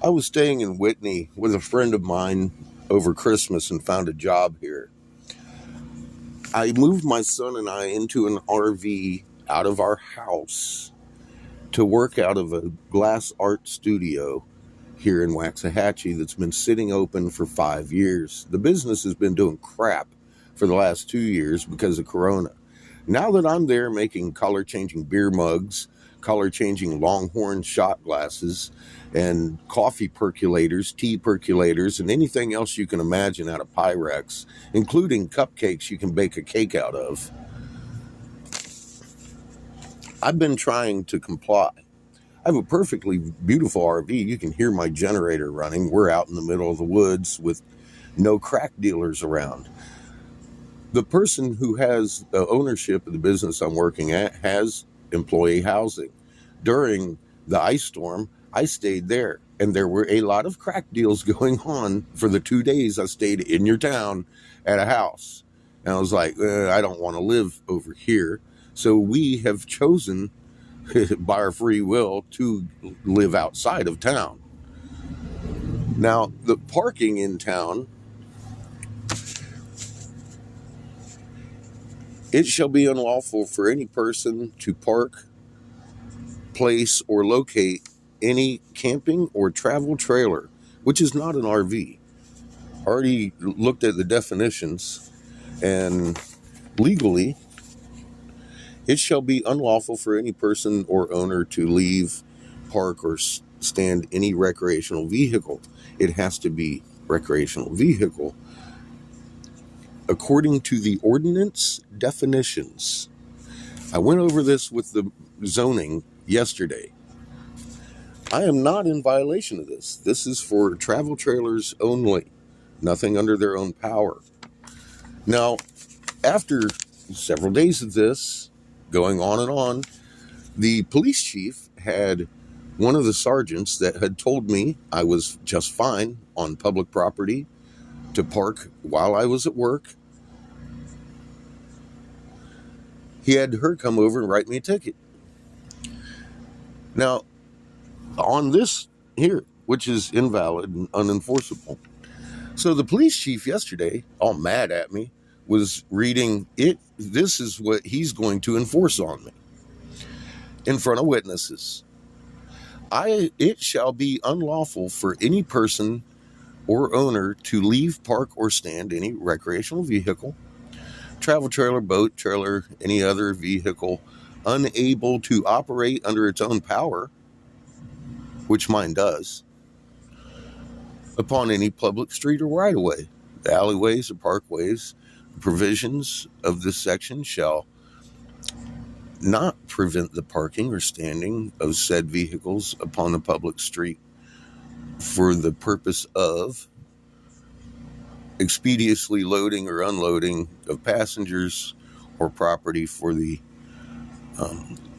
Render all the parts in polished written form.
I was staying in Whitney with a friend of mine over Christmas and found a job here. I moved my son and I into an RV out of our house to work out of a glass art studio here in Waxahachie that's been sitting open for 5 years. The business has been doing crap for the last 2 years because of Corona. Now that I'm there making color-changing beer mugs, color-changing Longhorn shot glasses, and coffee percolators, tea percolators, and anything else you can imagine out of Pyrex, including cupcakes you can bake a cake out of, I've been trying to comply. I have a perfectly beautiful RV. You can hear my generator running. We're out in the middle of the woods with no crack dealers around. The person who has the ownership of the business I'm working at has employee housing. During the ice storm, I stayed there, and there were a lot of crack deals going on for the 2 days I stayed in your town at a house. And I was like, I don't want to live over here. So we have chosen by our free will to live outside of town. Now, the parking in town, it shall be unlawful for any person to park, place, or locate any camping or travel trailer, which is not an RV. Already looked at the definitions, and legally, it shall be unlawful for any person or owner to leave, park, or stand any recreational vehicle. It has to be recreational vehicle according to the ordinance definitions. I went over this with the zoning yesterday. I am not in violation of this. This is for travel trailers only, nothing under their own power. Now, after several days of this going on and on, the police chief had one of the sergeants that had told me I was just fine on public property to park while I was at work. He had her come over and write me a ticket. Now, on this here, which is invalid and unenforceable. So the police chief yesterday, all mad at me, was reading it. This is what he's going to enforce on me in front of witnesses. It shall be unlawful for any person or owner to leave, park, or stand any recreational vehicle, travel trailer, boat, trailer, any other vehicle unable to operate under its own power, which mine does, upon any public street or right-of-way. The alleyways or parkways, provisions of this section shall not prevent the parking or standing of said vehicles upon a public street for the purpose of expeditiously loading or unloading of passengers or property for the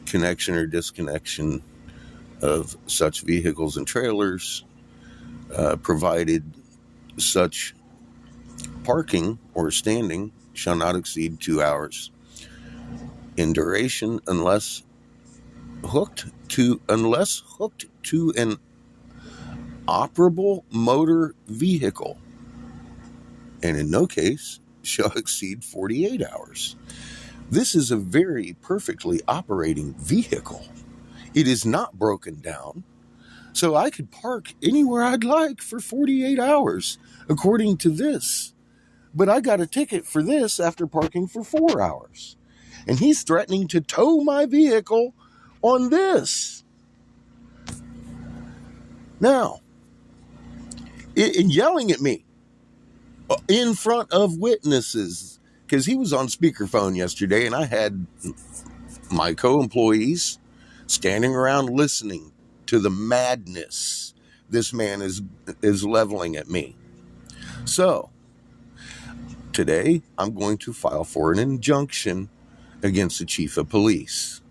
connection or disconnection of such vehicles and trailers, provided such parking or standing shall not exceed 2 hours in duration unless hooked to an operable motor vehicle, and in no case shall exceed 48 hours. This is a very perfectly operating vehicle. It is not broken down, so I could park anywhere I'd like for 48 hours, according to this. But I got a ticket for this after parking for 4 hours. And he's threatening to tow my vehicle on this. Now, yelling at me in front of witnesses, because he was on speakerphone yesterday, and I had my co-employees standing around listening to the madness this man is leveling at me. So, today I'm going to file for an injunction against the chief of police.